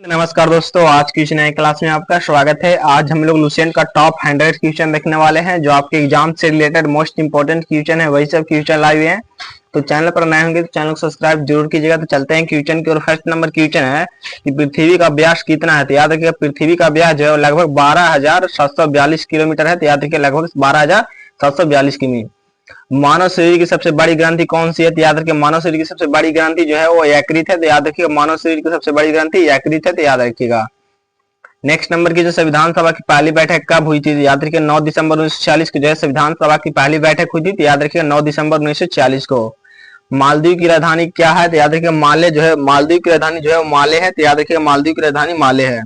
नमस्कार दोस्तों, आज की इस नए क्लास में आपका स्वागत है। आज हम लोग लुसेंट का टॉप 100 क्वेश्चन देखने वाले हैं, जो आपके एग्जाम से रिलेटेड मोस्ट इंपोर्टेंट क्वेश्चन है। वही सब क्वेश्चन लाए हुए हैं। तो चैनल पर नए होंगे तो चैनल को सब्सक्राइब जरूर कीजिएगा। तो चलते हैं क्वेश्चन की ओर। फर्स्ट नंबर क्वेश्चन है कि पृथ्वी का व्यास कितना है। तो याद रखिएगा, पृथ्वी का व्यास जो है लगभग 12,742 किलोमीटर है। तो याद रखिए लगभग 12,742 किमी। मानव शरीर की सबसे बड़ी ग्रंथि कौन सी है। तो याद रखिए मानव शरीर की सबसे बड़ी ग्रंथि जो है वो यकृत है। तो याद रखिएगा मानव शरीर की सबसे बड़ी ग्रंथि यकृत है। तो याद रखिएगा। नेक्स्ट नंबर की जो संविधान सभा की पहली बैठक कब हुई थी। याद रखिए 9 दिसंबर 1946 को जो है संविधान सभा की पहली बैठक हुई थी। तो याद रखिए 9 दिसंबर 1946 को। मालदीव की राजधानी क्या है। तो याद रखिए माले जो है, मालदीव की राजधानी जो है वो माले है। तो याद रखिए मालदीव की राजधानी माले है।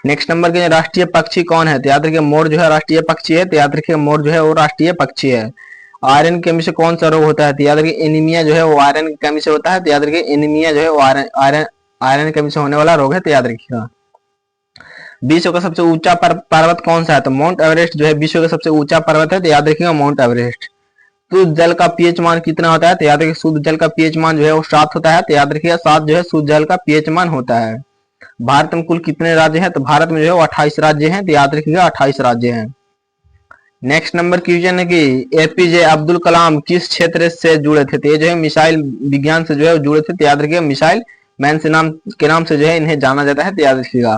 नेक्स्ट नंबर के राष्ट्रीय पक्षी कौन है। तो याद रखिए मोर जो है राष्ट्रीय पक्षी है। तो याद रखिए मोर जो है वो राष्ट्रीय पक्षी है। आयरन की कमी से कौन सा रोग होता है। तो याद रखिए एनीमिया जो है वो आयरन की कमी से होता है। तो याद रखिए एनीमिया जो है वो आयरन की कमी से होने वाला रोग है। तो याद रखिएगा। विश्व का सबसे ऊंचा पर्वत कौन सा है। तो माउंट एवरेस्ट जो है विश्व का सबसे ऊंचा पर्वत है। तो याद रखिएगा माउंट एवरेस्ट। शुद्ध जल का पीएच मान कितना होता है। तो याद रखिए शुद्ध जल का पीएच मान जो है वो 7 होता है। तो याद रखिएगा 7 जो है शुद्ध जल का पीएच मान होता है। भारत में कुल कितने राज्य हैं। तो भारत में जो है वो 28 राज्य हैं। तो याद रखिएगा 28 राज्य हैं। नेक्स्ट नंबर क्वेश्चन है कि एपीजे अब्दुल कलाम किस क्षेत्र से जुड़े थे। तो ये जो है मिसाइल विज्ञान से जो है जुड़े थे। तो याद रखिएगा मिसाइल मैन के नाम से जो है इन्हें जाना जाता है। तो याद रखिएगा।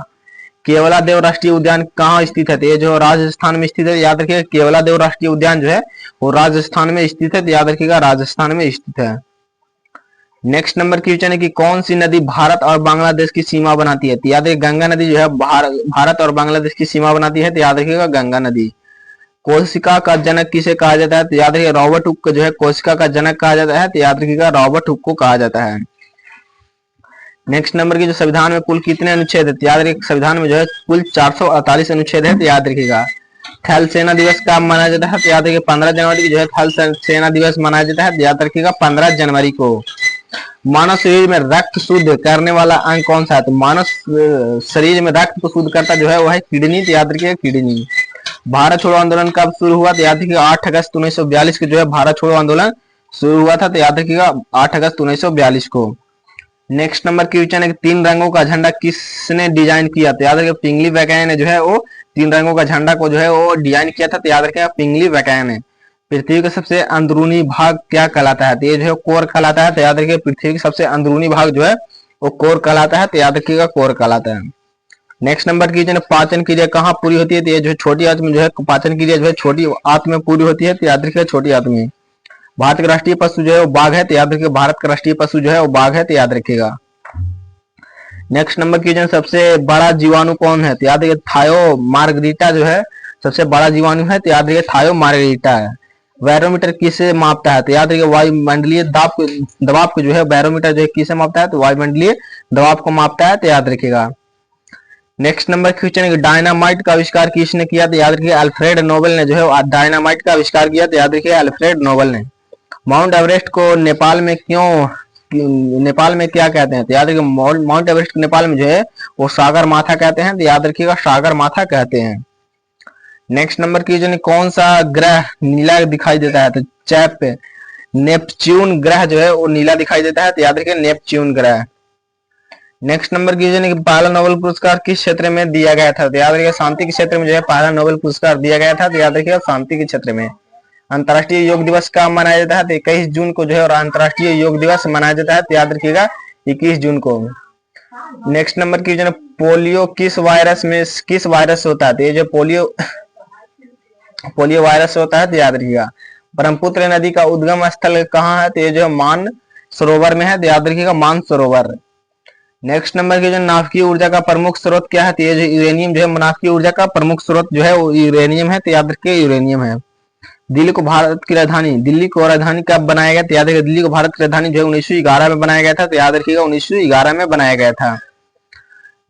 केवलादेव राष्ट्रीय उद्यान कहाँ स्थित है। तो ये जो राजस्थान में स्थित है। याद रखिएगा केवलादेव राष्ट्रीय उद्यान जो है वो राजस्थान में स्थित है। तो याद रखिएगा राजस्थान में स्थित है। नेक्स्ट नंबर क्वेश्चन है कि कौन सी नदी भारत और बांग्लादेश की सीमा बनाती है। तो याद रखिए गंगा नदी जो है भारत और बांग्लादेश की सीमा बनाती है। तो याद रखिएगा गंगा नदी। कोशिका का जनक किसे कहा जाता है। तो याद रखिए रॉबर्ट हुक को जो है कोशिका का जनक कहा जाता है। तो याद रखिएगा रॉबर्ट हुक को कहा जाता है। नेक्स्ट नंबर की जो संविधान में कुल कितने अनुच्छेद है। तो याद रखिए संविधान में जो है कुल 448 अनुच्छेद है। तो याद रखिएगा। थल सेना दिवस कब मनाया जाता है। तो याद रखिए 15 जनवरी को जो है थल सेना दिवस मनाया जाता है। तो याद रखिएगा 15 जनवरी को। मानव शरीर में रक्त शुद्ध करने वाला अंग कौन सा है। तो मानव शरीर में रक्त को शुद्ध करता जो है वो है किडनी। तो याद रखिएगा किडनी। भारत छोड़ो आंदोलन कब शुरू हुआ। तो याद रखिएगा 8 अगस्त 1942 को जो है भारत छोड़ो आंदोलन शुरू हुआ था। तो याद रखिएगा 8 अगस्त 1942 को। नेक्स्ट नंबर क्वेश्चन है कि 3 रंगों का झंडा किसने डिजाइन किया। तो याद रखिए पिंगली वैकेन ने जो है वो 3 रंगों का झंडा को जो है वो डिजाइन किया था। तो याद रखिएगा पिंगली वैकेन ने। पृथ्वी का सबसे अंदरूनी भाग क्या कहलाता है। तो ये जो है कोर कहलाता है। तो याद रखिए पृथ्वी का सबसे अंदरूनी भाग जो है वो कोर कहलाता है। तो याद रखिएगा कोर कहलाता है। नेक्स्ट नंबर क्वेश्चन पाचन क्रिया कहाँ पूरी होती है। तो ये जो छोटी आंत में जो है पाचन क्रिया जो है छोटी आंत में पूरी होती है। तो याद रखिएगा छोटी आंत में। भारत का राष्ट्रीय पशु जो है वो बाघ है। तो याद रखिए भारत का राष्ट्रीय पशु जो है वो बाघ है। तो याद रखिएगा। नेक्स्ट नंबर क्वेश्चन सबसे बड़ा जीवाणु कौन है। तो याद रखिए थायो मार्गरीटा जो है सबसे बड़ा जीवाणु है। तो याद रखिए थायो मार्गरीटा है। बैरोमीटर किसे मापता है। तो याद रखिए वायुमंडलीय दबाव को जो है बैरोमीटर जो है किसे मापता है। तो वायुमंडलीय दबाव को मापता है। तो याद रखिएगा। नेक्स्ट नंबर क्वेश्चन है डायनामाइट का आविष्कार किसने किया। तो याद रखिए अल्फ्रेड नोबेल ने जो है डायनामाइट का आविष्कार किया। तो याद रखिए अल्फ्रेड नोबेल ने। माउंट एवरेस्ट को नेपाल में क्या कहते हैं। तो याद रखिए माउंट एवरेस्ट को नेपाल में जो है वो सागर माथा कहते हैं। तो याद रखिएगा सागर माथा कहते हैं। नेक्स्ट नंबर क्वेश्चन कौन सा ग्रह नीला दिखाई देता है। तो चैप नेपच्यून ग्रह जो है वो नीला दिखाई देता है। तो याद रखिए नेपच्यून ग्रह। नेक्स्ट नंबर क्वेश्चन पहला नोबेल पुरस्कार किस क्षेत्र में दिया गया था। तो याद रखिएगा शांति के क्षेत्र में जो है पहला नोबेल पुरस्कार दिया गया था। तो याद रखिएगा शांति के क्षेत्र में। अंतर्राष्ट्रीय योग दिवस कब मनाया जाता है। तो 21 जून को जो है और अंतर्राष्ट्रीय योग दिवस मनाया जाता है। तो याद रखिएगा 21 जून को। नेक्स्ट नंबर क्वेश्चन पोलियो किस वायरस होता है। तो ये जो पोलियो वायरस होता है। तो याद रखिएगा। ब्रह्मपुत्र नदी का उद्गम स्थल कहाँ है। तो ये जो मान सरोवर में है। तो याद रखिएगा मान सरोवर। नेक्स्ट नंबर के जो नाभिकीय ऊर्जा का प्रमुख स्रोत क्या है। तो ये जो यूरेनियम जो है नाभिकीय ऊर्जा का प्रमुख स्रोत जो है वो यूरेनियम है। तो याद रखिए यूरेनियम है। दिल्ली को राजधानी कब बनाया गया। तो याद रखिए दिल्ली को भारत की राजधानी जो है 1911 में बनाया गया था। तो याद रखिएगा 1911 में बनाया गया था।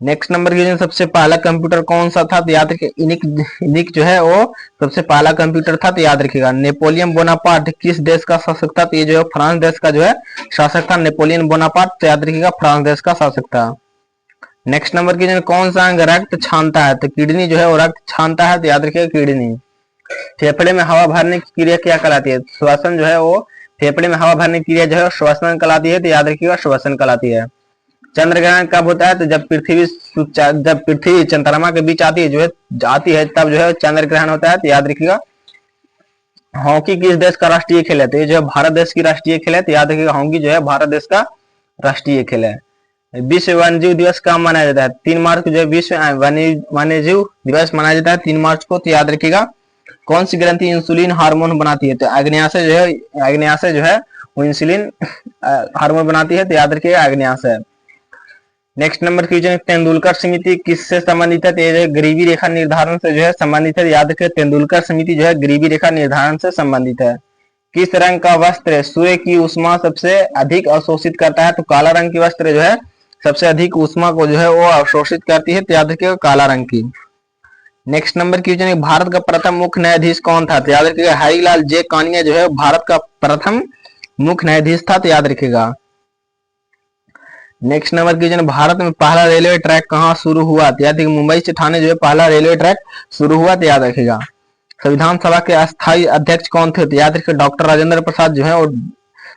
नेक्स्ट नंबर क्वेश्चन सबसे पहला कंप्यूटर कौन सा था। तो याद रखिए इनिक जो है वो सबसे पहला कंप्यूटर था। तो याद रखिएगा। नेपोलियन बोनापार्ट किस देश का शासक था। तो ये जो है फ्रांस देश का जो है शासक था नेपोलियन बोनापार्ट। तो याद रखिएगा फ्रांस देश का शासक था। नेक्स्ट नंबर क्वेश्चन कौन सा अंग रक्त छानता है। तो किडनी जो है वो रक्त छानता है। तो याद रखिएगा किडनी। फेफड़े में हवा भरने की क्रिया क्या कहलाती है। श्वसन जो है वो फेफड़े में हवा भरने की क्रिया जो है श्वसन कहलाती है। तो याद रखिएगा श्वसन कहलाती है। चंद्र ग्रहण कब होता है? तो जब पृथ्वी चंद्रमा के बीच आती है तब जो है चंद्र ग्रहण होता है। तो याद रखिएगा। हॉकी किस देश का राष्ट्रीय खेल है? तो ये जो है भारत देश की राष्ट्रीय खेल है। तो याद रखिएगा हॉकी जो है भारत देश का राष्ट्रीय खेल है। विश्व वन्यजीव दिवस कब मनाया जाता है? 3 मार्च को जो है विश्व वन्यजीव दिवस मनाया जाता है 3 मार्च को। तो याद रखिएगा कौन सी ग्रंथि इंसुलिन हार्मोन बनाती है? तो आग्नेयाशय जो है वो इंसुलिन हार्मोन बनाती है। तो याद रखिएगा आग्नेयाशय। नेक्स्ट नंबर क्वेश्चन, तेंदुलकर समिति किससे संबंधित है? तो ये गरीबी रेखा निर्धारण से जो है संबंधित है। याद रखिए तेंदुलकर समिति जो है गरीबी रेखा निर्धारण से संबंधित है। किस रंग का वस्त्र सूर्य की उष्मा सबसे अधिक अवशोषित करता है? तो काला रंग की वस्त्र जो है सबसे अधिक उष्मा को जो है वो अवशोषित करती है। तो याद रखिएगा काला रंग की। नेक्स्ट नंबर क्वेश्चन है, भारत का प्रथम मुख्य न्यायाधीश कौन था? तो याद रखिएगा हरिलाल जे कानिया जो है भारत का प्रथम मुख्य न्यायाधीश था। तो याद रखिएगा। नेक्स्ट नंबर क्वेश्चन, भारत में पहला रेलवे ट्रैक कहाँ शुरू हुआ? तो याद रखिएगा मुंबई से ठाणे जो है पहला रेलवे ट्रैक शुरू हुआ। तो याद रखिएगा। संविधान सभा के अस्थायी अध्यक्ष कौन थे? तो याद रखिएगा डॉक्टर राजेंद्र प्रसाद जो है और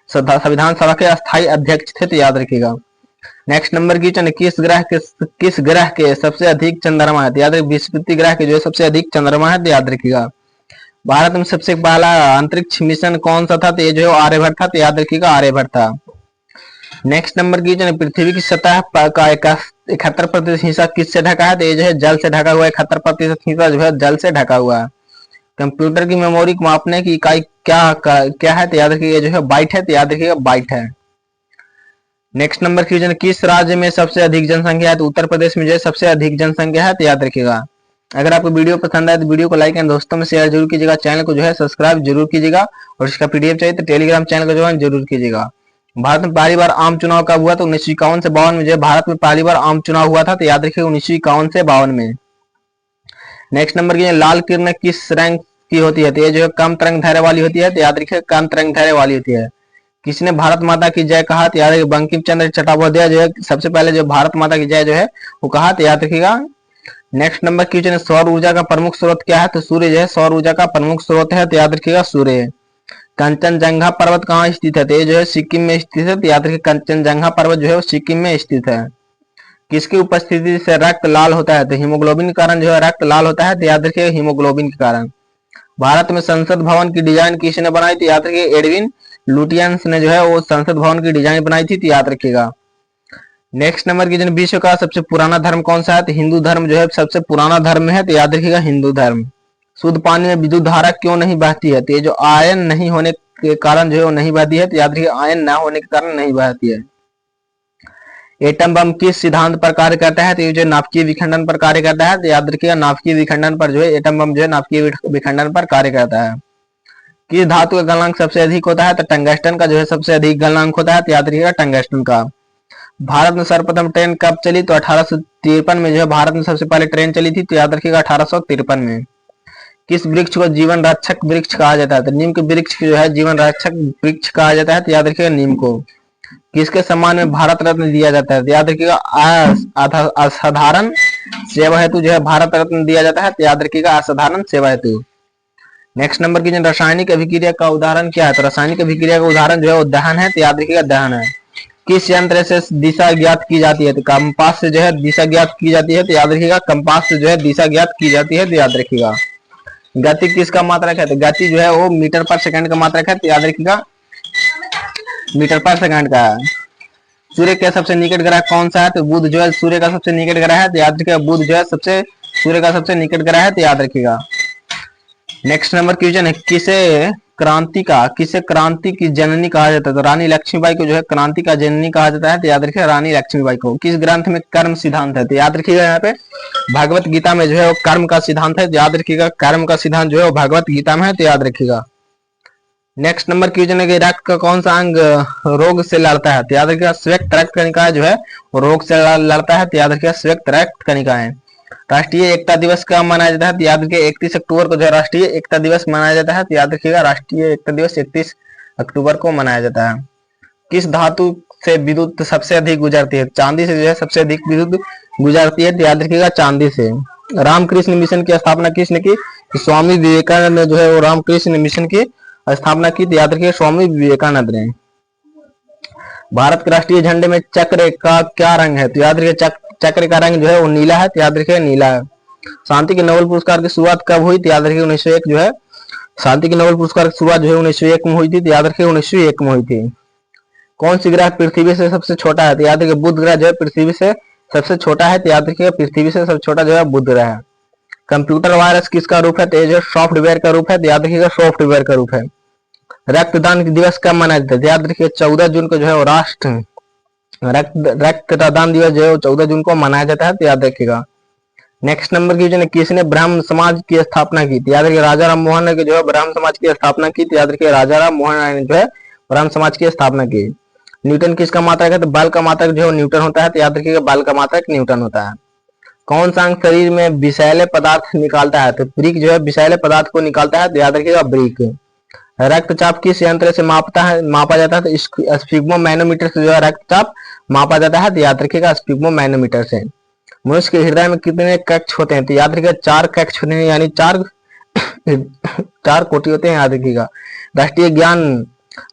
संविधान सभा के अस्थायी अध्यक्ष थे। तो याद रखिएगा। नेक्स्ट नंबर क्वेश्चन, किस ग्रह के सबसे अधिक चंद्रमा है? तो याद रखिए बृहस्पति ग्रह के जो है सबसे अधिक चंद्रमा है। तो याद रखिएगा। भारत में सबसे पहला अंतरिक्ष मिशन कौन सा था? तो ये जो है आर्यभट्ट था। तो याद रखिएगा आर्यभट्ट था। नेक्स्ट नंबर क्वेश्चन, पृथ्वी की सतह का 71% हिस्सा किससे ढका है? तो ये जो है जल से ढका हुआ है। 71% हिस्सा जो है जल से ढका हुआ है। कंप्यूटर की मेमोरी को मापने की इकाई क्या है? तो याद रखिए ये जो है बाइट है। तो याद रखिएगा बाइट है। नेक्स्ट नंबर क्वेश्चन, किस राज्य में सबसे अधिक जनसंख्या है? तो उत्तर प्रदेश में जो है सबसे अधिक जनसंख्या है। तो याद रखिएगा। अगर आपको वीडियो पसंद आए तो वीडियो को लाइक एंड दोस्तों में शेयर जरूर कीजिएगा। चैनल को जो है सब्सक्राइब जरूर कीजिएगा और इसका पीडीएफ चाहिए तो टेलीग्राम चैनल को ज्वाइन जरूर कीजिएगा। भारत में पहली बार आम चुनाव कब हुआ? तो 1951 से 52 में जो है भारत में पहली बार आम चुनाव हुआ था। तो याद रखिए 1951 से 52 में। नेक्स्ट नंबर की लाल किरण किस रंग की होती है? तो ये जो है कम तरंग धैर्य वाली होती है। तो याद रखिए कम तरंग धैर्य वाली होती है। किसने भारत माता की जय कहा? तो याद रखिए बंकिम चंद्र चट्टोपाध्याय जो है सबसे पहले जो भारत माता की जय जो है वो कहा। तो याद रखिएगा। नेक्स्ट नंबर क्वेश्चन है, सौर ऊर्जा का प्रमुख स्रोत क्या है? तो सूर्य जो है सौर ऊर्जा का प्रमुख स्रोत है। तो याद रखिएगा सूर्य। कंचनजंगा पर्वत कहाँ स्थित है? तो ये जो है सिक्किम में स्थित है। तो याद रखिए कंचनजंगा पर्वत जो है वो सिक्किम में स्थित है। किसकी उपस्थिति से रक्त लाल होता है? तो हीमोग्लोबिन के कारण जो है रक्त लाल होता है। तो याद रखिए हीमोग्लोबिन के कारण। भारत में संसद भवन की डिजाइन किसने बनाई? तो याद रखिए एडविन लुटियंस ने जो है वो संसद भवन की डिजाइन बनाई थी। तो याद रखिएगा। नेक्स्ट नंबर की विश्व का सबसे पुराना धर्म कौन सा है? तो हिंदू धर्म जो है सबसे पुराना धर्म है। तो याद रखिएगा हिंदू धर्म। शुद्ध पानी में विद्युत धारा क्यों नहीं बहती है? तो ये जो आयन नहीं होने के कारण जो है वो नहीं बहती है। तो याद रखिए आयन न होने के कारण नहीं बहती है। एटम बम किस सिद्धांत पर कार्य करता है? तो ये जो नाभिकीय विखंडन पर कार्य करता है। तो याद रखिएगा नाभिकीय विखंडन पर जो है एटम बम जो है नाभिकीय विखंडन पर कार्य करता है। किस धातु का गलनांक सबसे अधिक होता है? तो टंगस्टन का जो है सबसे अधिक गलनांक होता है। तो याद रखिएगा टंगस्टन का। भारत में सर्वप्रथम ट्रेन कब चली? तो 1853 में जो है भारत में सबसे पहले ट्रेन चली थी। तो याद रखिएगा 1853 में। किस वृक्ष को जीवन रक्षक वृक्ष कहा जाता है? तो नीम के वृक्ष जो है जीवन रक्षक वृक्ष कहा जाता है। तो याद रखिएगा नीम को। किसके सम्मान में भारत रत्न दिया जाता है? तो याद रखिएगा असाधारण सेवा हेतु जो है भारत रत्न दिया जाता है। तो याद रखिएगा असाधारण सेवा हेतु। नेक्स्ट नंबर की रासायनिक अभिक्रिया का उदाहरण क्या है? तो रासायनिक अभिक्रिया का उदाहरण जो है वो दहन है। तो याद रखिएगा दहन है। किस यंत्र से दिशा ज्ञात की जाती है? तो कंपास से जो है दिशा ज्ञात की जाती है। तो याद रखिएगा कंपास से जो है दिशा ज्ञात की जाती है। तो याद रखिएगा। गति किसका मात्रक है? तो गति जो है वो मीटर पर सेकंड का मात्रक है। तो याद रखिएगा मीटर पर सेकंड का है। सूर्य के सबसे निकट ग्रह कौन सा है? तो बुध जो है सूर्य का सबसे निकट ग्रह है। तो याद रखिएगा बुध जो है सूर्य का सबसे निकट ग्रह है। तो याद रखिएगा। नेक्स्ट नंबर क्वेश्चन है, किसे क्रांति की जननी कहा जाता है? तो रानी लक्ष्मीबाई को जो है क्रांति का जननी कहा जाता है। तो याद रखिएगा रानी लक्ष्मीबाई को। किस ग्रंथ में कर्म सिद्धांत है? तो याद रखिएगा यहाँ पे भगवत गीता में जो है वो कर्म का सिद्धांत है। तो याद रखिएगा कर्म का सिद्धांत जो है वो भगवत गीता में है। तो याद रखिएगा। नेक्स्ट नंबर क्वेश्चन है कि रक्त का कौन सा अंग रोग से लड़ता है? तो याद रखिएगा श्वेत रक्त कणिका जो है वो रोग से लड़ता है। तो याद रखिएगा श्वेत रक्त कणिका है। राष्ट्रीय एकता दिवस कब मनाया जाता है? तो याद रखिए 31 अक्टूबर को जो राष्ट्रीय एकता दिवस मनाया जाता है। तो याद रखिएगा राष्ट्रीय एकता दिवस 31 अक्टूबर को मनाया जाता है। किस धातु से विद्युत सबसे अधिक गुजरती है? चांदी से जो है सबसे अधिक विद्युत गुजरती है। तो याद रखिएगा चांदी से। रामकृष्ण मिशन की स्थापना किसने की? तो स्वामी विवेकानंद ने जो है वो रामकृष्ण मिशन की स्थापना की। तो याद रखिए स्वामी विवेकानंद ने। भारत के राष्ट्रीय झंडे में चक्र का क्या रंग है? तो याद रखिए चक्र का रंग जो है वो नीला है, तो याद रखिए नीला है। शांति के नोबेल पुरस्कार की शुरुआत कब हुई? तो याद रखिए 1901 जो है शांति के नोबेल पुरस्कार की शुरुआत जो है 1901 में हुई थी, तो याद रखिए 1901 में हुई थी। कौन सी ग्रह पृथ्वी से सबसे छोटा है? तो याद रखिए बुध ग्रह जो है पृथ्वी से सबसे छोटा है, तो याद रखिए पृथ्वी से सबसे छोटा जो है बुध ग्रह है। कंप्यूटर वायरस किसका रूप है? तो ये जो सॉफ्टवेयर का रूप है, तो याद रखिएगा सॉफ्टवेयर का रूप है। रक्तदान दिवस कब मनाया जाता है? तो याद रखिए 14 जून को जो है वो राष्ट्र रक्तदान दिवस जो है 14 जून को मनाया जाता है, तो याद रखिएगा। नेक्स्ट नंबर की जो किसने ब्राह्मण समाज की स्थापना की? तो याद रखिए राजा राम मोहन ने जो है ब्राह्मण समाज की स्थापना की, तो याद रखिए राजा राम मोहन राय ने जो है ब्राह्मण समाज की स्थापना की। न्यूटन किसका मात्रक है? तो बल का मात्रक जो है न्यूटन होता है, तो याद रखिएगा बल का मात्रक न्यूटन होता है। कौन सा अंग शरीर में विषैले पदार्थ निकालता है? तो ब्रिक जो है विषैले पदार्थ को निकालता है, तो याद रखिएगा ब्रिक। रक्तचाप किस यंत्र से मापा जाता है? तो स्फिग्मो मैनोमीटर से जो है रक्तचाप मापा जाता है, तो याद रखिएगा स्फिग्मो मैनोमीटर से। मनुष्य के हृदय में कितने कक्ष होते हैं? तो याद रखिएगा 4 कक्ष होते हैं, यानी 4 कोटि होते हैं, याद रखिएगा।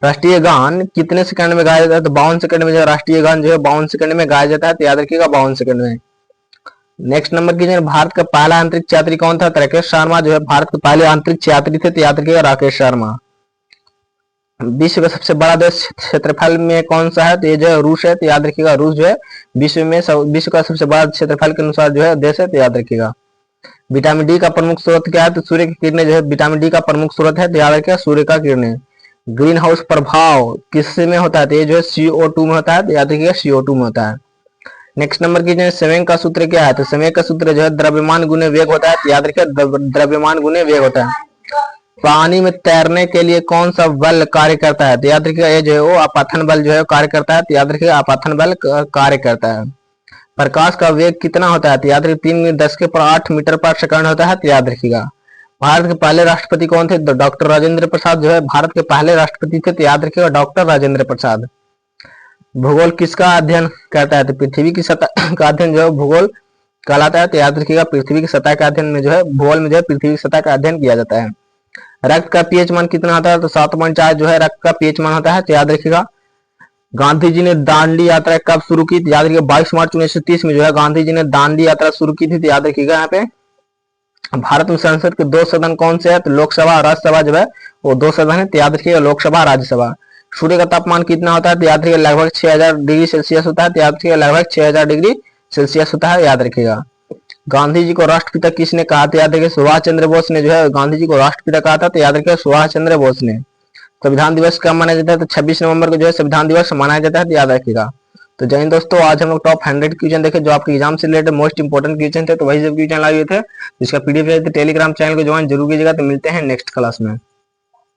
राष्ट्रीय गान कितने सेकंड में गाया जाता है? तो 52 सेकंड में जो राष्ट्रीय गान जो है 52 सेकंड में गाया जाता है, तो याद रखिएगा 52 सेकंड में। नेक्स्ट नंबर की भारत का पहला अंतरिक्ष यात्री कौन था? राकेश शर्मा जो है भारत के पहले अंतरिक्ष यात्री थे, तो याद रखिएगा राकेश शर्मा। विश्व का सबसे बड़ा देश क्षेत्रफल में कौन सा है? तो ये जो है रूस है, तो याद रखिएगा रूस जो है विश्व का सबसे बड़ा क्षेत्रफल के अनुसार जो है देश है, तो याद रखिएगा। विटामिन डी का प्रमुख स्रोत क्या है? तो सूर्य की किरणें जो है विटामिन डी का प्रमुख स्रोत है, तो याद रखिएगा सूर्य का किरणें। ग्रीन हाउस प्रभाव किससे में होता है? तो ये जो है CO2 में होता है, तो याद रखिएगा CO2 में होता है। नेक्स्ट नंबर की जो संवेग का सूत्र क्या है? तो संवेग का सूत्र जो है द्रव्यमान गुने वेग होता है, तो याद रखिए द्रव्यमान गुने वेग होता है। पानी में तैरने के लिए कौन सा बल कार्य करता है? तो याद रखिएगा ये जो है वो आपातन बल जो है कार्य करता है, तो याद रखिएगा आपातन बल कार्य करता है। प्रकाश का वेग कितना होता है? तो याद रखिए 3×10⁸ मीटर पर सेकंड होता है, तो याद रखिएगा। भारत के पहले राष्ट्रपति कौन थे? डॉक्टर राजेंद्र प्रसाद जो है भारत के पहले राष्ट्रपति थे, तो याद रखिएगा डॉक्टर राजेंद्र प्रसाद। भूगोल किसका अध्ययन करता है? तो पृथ्वी की सतह का अध्ययन जो है भूगोल कहलाता है, तो याद रखिएगा पृथ्वी की सतह का अध्ययन में जो है भूगोल में जो है पृथ्वी की सतह का अध्ययन किया जाता है। रक्त का पीएच मान कितना होता है? तो 7.4 जो है रक्त का पीएच मान होता है, तो याद रखिएगा। गांधी जी ने दांडी यात्रा कब शुरू की? तो याद रखिएगा 22 मार्च 1930 में जो है गांधी जी ने दांडी यात्रा शुरू की थी, तो याद रखिएगा। यहाँ पे भारत में संसद के 2 सदन कौन से है? तो लोकसभा और राज्यसभा जो है वो 2 सदन है, तो याद रखिएगा लोकसभा राज्यसभा। सूर्य का तापमान कितना होता है? तो याद रखिएगा लगभग 6000 डिग्री सेल्सियस होता है, तो याद रखिएगा लगभग 6000 डिग्री सेल्सियस होता है, याद रखिएगा। गांधी जी को राष्ट्रपिता किसने कहा? तो याद रखिए सुभाष चंद्र बोस ने जो है गांधी जी को राष्ट्रपिता कहा था, तो याद रखिए सुभाष चंद्र बोस ने। संविधान दिवस कब मनाया जाता है? तो 26 नवंबर को जो है संविधान दिवस मनाया जाता है, तो याद रखिएगा। तो जय हिंद दोस्तों, आज हम लोग टॉप 100 क्वेश्चन देखे जो आपके एग्जाम से रिलेटेड मोस्ट इंपोर्टेंट क्वेश्चन थे, तो वही सब क्वेश्चन लाए हुए थे। इसका PDF टेलीग्राम चैनल को ज्वाइन जरूर कीजिएगा। तो मिलते हैं नेक्स्ट क्लास में।